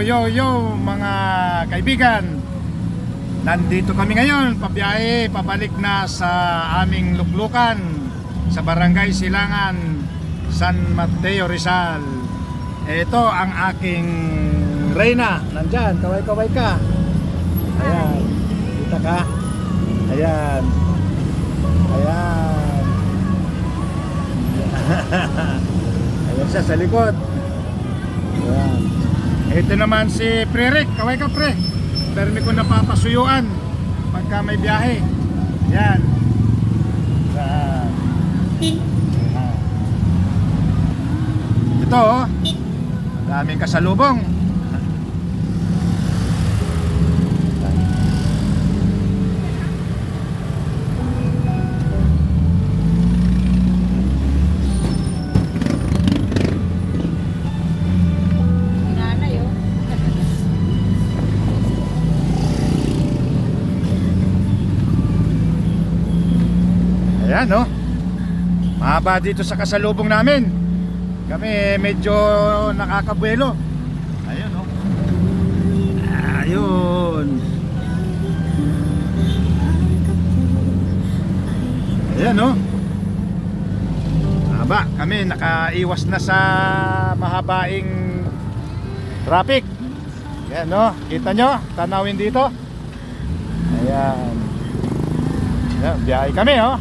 Yo mga kaibigan, nandito kami ngayon, pabiyahe, pabalik na sa aming luklukan sa Barangay Silangan, San Mateo, Rizal. Ito ang aking reyna, nandyan, kaway-kaway ka. Ayan, kita ka. Ayan. Ayan. Ayan siya sa likod. Ayan. Ito naman si Pre Rick, kaway ka pre. Permi ko napapasuyuan pagka may biyahe. Yan. Yan. Ito oh, daming kasalubong. Ayan no, mahaba dito sa kasalubong namin. Kami medyo nakakabuelo. Ayun no. Ayun. Ayan no. Mahaba, kami nakaiwas na sa mahabaing traffic. Ayan no, kita nyo, tanawin dito. Ayan. Ayan, biyahe kami oh.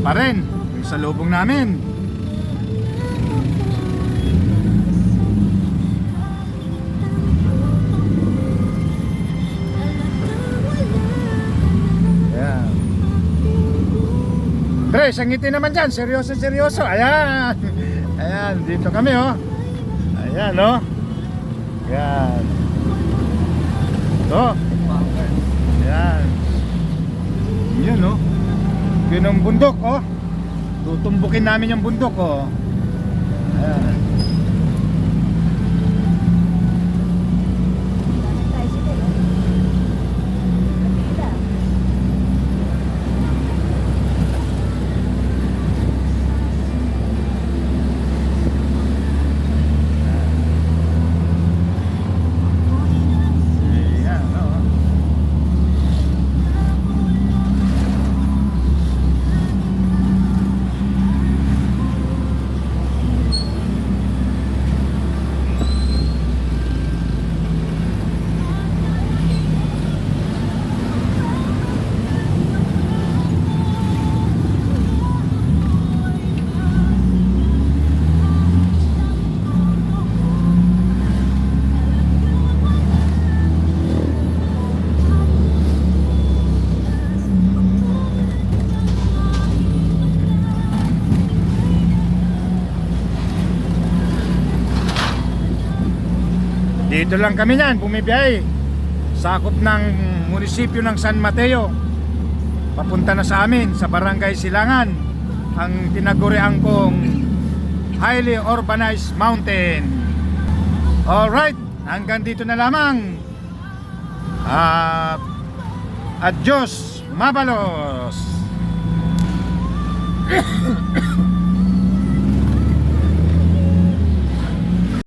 Pa rin yung salubong namin. Ayan. Pre, sangiti naman dyan. Seryoso. Ayan. Ayan, dito kami oh. Ayan oh. Ayan. Ito. Ayan. Ayan oh. Yun ang bundok oh. Tutumbukin namin yung bundok oh. Ayan. Dito lang kami niyan, bumibiyahe. Sakop ng munisipyo ng San Mateo. Papunta na sa amin, sa Barangay Silangan. Ang tinagurian kong highly urbanized mountain. Alright, hanggang dito na lamang. Adios, mabalos.